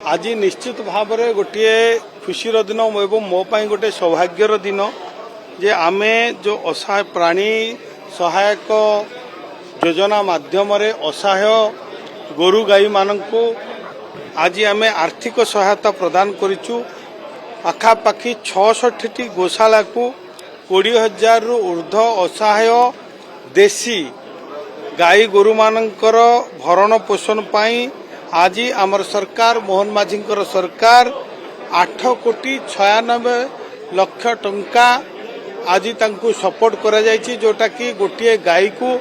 आज निश्चित भाव में गोटे खुशीर दिन एवं मोपाई गोटे सौभाग्यर दिन जे आमे जो असहाय प्राणी सहायक योजना माध्यम असहाय गोरु गाई मानू आज आमे आर्थिक सहायता प्रदान करिचु। पाखापाखि 66 गोशाला को 20,000 रु ऊर्ध्व असहाय देशी गाई गोरु मानकर भरण पोषण पाई आज आमर सरकार मोहन माझी सरकार 8,96,00,000 टंका आज तांकु सपोर्ट करा जायछि, जोटा कि गोटे गाई को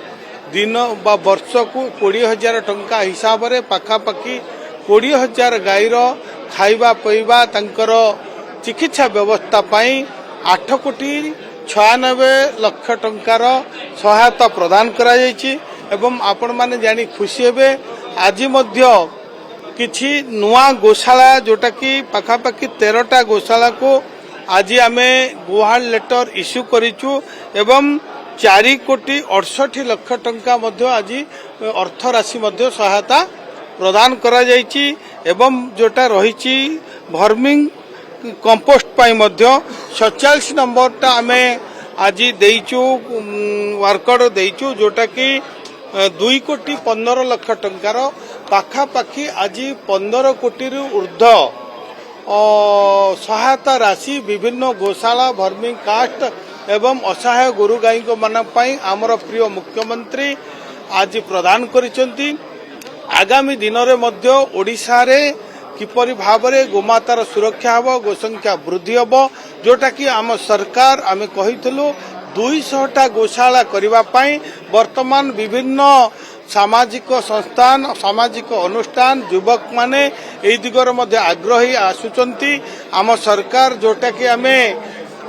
दिन बा वर्ष को 20,000 टंका हिसाब रे पाखापाखि 20,000 गाईर खाइबा पइबा तांकर चिकित्सा व्यवस्था पाई 8,96,00,000 टंकार सहायता प्रदान करा जायछि। एवं आपण माने जानी खुशी हेबे आज मध्य किछि नुआ गोशाला जोटा कि पाखापाखि 13टा गोशाला को आज आमे गुहाल लेटर इश्यू करिचु एवं 4,68,00,000 टंका मध्य आज अर्थ राशि मध्य सहायता प्रदान करा जायछि। एवं जोटा रहिछि भर्मिंग कंपोस्ट पाई मध्य 47 नंबरटा आमे आज देइचु वर्कर देइचु, जोटा कि 2,15,00,000 टंकार पाखापाखि आज 15 कोटी ऊर्ध्व सहायता राशि विभिन्न गोशाला भर्मिंग कास्ट एवं असहाय गोरु गाई मान आमर प्रिय मुख्यमंत्री आज प्रदान करिसेंती। आगामी दिन में ओडिशा रे किपरि भाव में गोमातार सुरक्षा हबो, गोसंख्या वृद्धि हबो, जोटा कि आम सरकार आमे कहितलु 200टा गोशाला करिबा पई वर्तमान विभिन्न सामाजिक संस्थान सामाजिक अनुष्ठान युवक माने एई दिगर मध्य आग्रही आसुचंती। आम सरकार जोटा कि आमे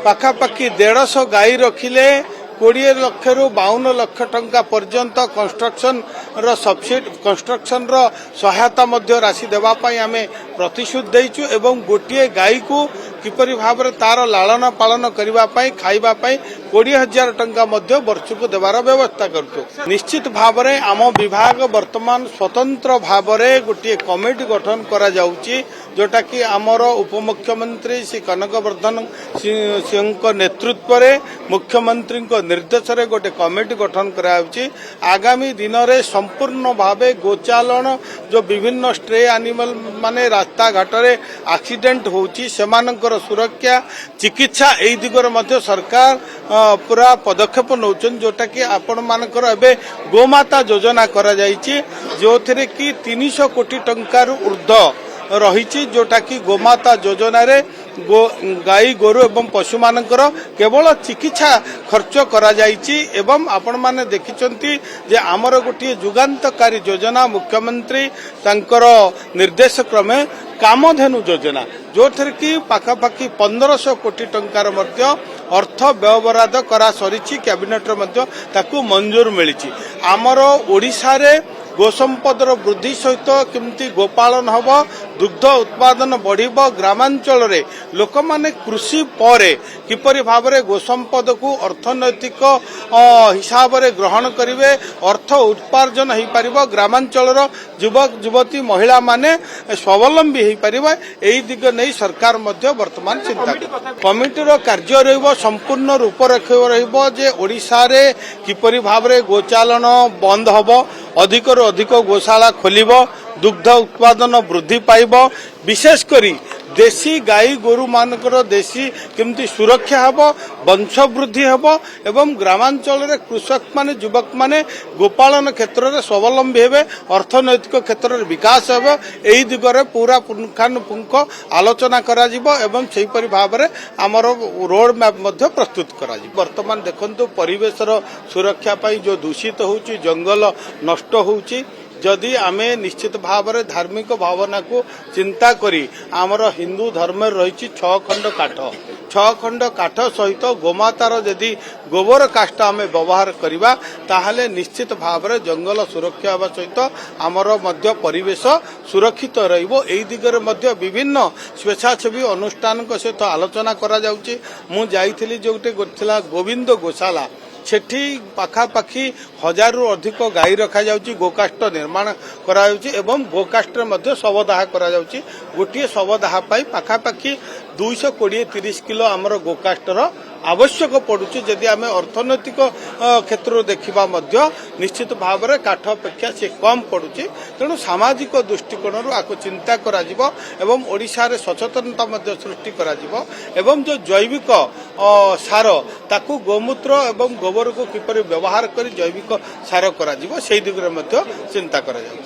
पाखापाखि 150 गाई रखिले 20 लाख रु 52 लाख टंका पर्यंत कंस्ट्रक्शन रो सब्सिडी कंस्ट्रक्शन रो सहायता मध्य राशि देवा पई आमे प्रतिश्रुति देइचु एवं गोटे गाई को किपरि भाव में तार लालन पालन करबा पई खाइबा पई 20,000 टंका मध्य वर्ष को देवार व्यवस्था करछु। निश्चित भाव में आम विभाग वर्तमान स्वतंत्र भाव में गोटे कमिटी गठन करा जाउची, जोटा कि आमर उपमुख्यमंत्री श्री कनकवर्धन सिंह नेतृत्व में मुख्यमंत्री निर्देश रे गोटे कमिटी गठन कराउची। आगामी दिन में संपूर्ण भावे गोचालन जो विभिन्न स्ट्रे एनिमल माने रास्ता घाट रे एक्सीडेंट होउची सेमानकर सुरक्षा चिकित्सा एई दिगर मध्य सरकार पूरा पदक्षेप नौचन, जोटा कि आपण मानकर एबे गोमाता योजना करा जायछि, जो थिरे कि 300 कोटी टंकार ऊर्ध्व रही, जोटा कि गोमाता योजना रे गाई गोरु एवं पशु मानकर केवल चिकित्सा खर्च करा जायछि। एवं आपण माने देखिचंती जे आमर गोटे जुगान्तकारी योजना मुख्यमंत्री तांकर निर्देश क्रमे कामधेनु योजना, जो थर कि पाखापाखि 1500 कोटी टंकार मध्य अर्थ व्यवहार करा सरिछि, कैबिनेट मध्य ताकू मंजूर मिलिछि। आमर ओडिशा रे गोसंपदर वृद्धि सहित केमती गोपालन हब, दुग्ध उत्पादन बढ़िब, ग्रामांचल रे लोक माने कृषि परे किपरि भाव में गोसंपद को अर्थनैतिक हिसाब रे ग्रहण करिवे, अर्थ उत्पार्जन हो पारिबो, ग्रामांचल युवक युवती महिला माने स्वावलंबी हो पारिबो, एई दिग नै सरकार मध्य वर्तमान चिंता कमिटीर कार्य रहिबो। संपूर्ण रूपरेख रहिबो जे ओडिशा रे किपरि भाव में गोचालन बंद हबो, अधिक अधिक गोशाला खोलिब, दुग्ध उत्पादन वृद्धि पाइब, विशेष करी देशी गाई गोरु मानकर देशी केमती सुरक्षा हब, वंश वृद्धि हब एवं ग्रामांचल रे कृषक माने युवक माने गोपालन क्षेत्र रे स्वावलंबी हेबे, अर्थनैतिक क्षेत्र रे विकास हेबो, एई दिगरे पूरा पुंखानुपुंख आलोचना करा जिवो एवं सेही परि भाव रे हमर रोड मैप मध्य प्रस्तुत करा जिवो। वर्तमान देखंतु परिवेशर सुरक्षा पई जो दूषित होउची, जंगल नष्ट होउची, जदि आमे निश्चित भाव में धार्मिक भावना को चिंता करी आमर हिंदू धर्म रही 6 खंड काठ सहित गोमातार यदि गोबर काष्ठ आमे व्यवहार करिबा ताहले निश्चित भाव में जंगल सुरक्षा होगा सहित आमर मध्य परिवेश सुरक्षित रहिबो। एई दिगरे मध्य विभिन्न स्वेच्छासेवी अनुष्ठान सहित आलोचना करा जाउची। मु जाइथिली जोटे गोविंद गोशाला ସେଠି ପାଖାପାଖି 1000ରୁ ଅଧିକ ଗାଈ ରଖାଯାଉଛି, ଗୋକାଷ୍ଟ ନିର୍ମାଣ କରାଯାଉଛି ଏବଂ ଗୋକାଷ୍ଟରେ ମଧ୍ୟ ଶବଦାହ କରାଯାଉଛି। ଗୋଟିଏ ଶବଦାହ ପାଇଁ ପାଖାପାଖି 220-30 କିଲୋ ଆମର ଗୋକାଷ୍ଟର ଆବଶ୍ୟକ ପଡୁଛି। ଯଦି ଆମେ ଅର୍ଥନୈତିକ କ୍ଷେତ୍ରରୁ ଦେଖିବା ମଧ୍ୟ ନିଶ୍ଚିତ ଭାବରେ କାଠ ଅପେକ୍ଷା ସେ କମ୍ ପଡୁଛି। ତେଣୁ ସାମାଜିକ ଦୃଷ୍ଟିକୋଣରୁ ଆକୁ ଚିନ୍ତା କରାଯିବ ଏବଂ ଓଡ଼ିଶାରେ ସଚେତନତା ମଧ୍ୟ ସୃଷ୍ଟି କରାଯିବ ଏବଂ ଯେଉଁ ଜୈବିକ ସାର ତାକୁ ଗୋମୂତ୍ର ଏବଂ ଗୋବରକୁ କିପରି ବ୍ୟବହାର କରି ଜୈବିକ ସାର କରାଯିବ ସେହି ଦିଗରେ ମଧ୍ୟ ଚିନ୍ତା କରାଯାଉଛି।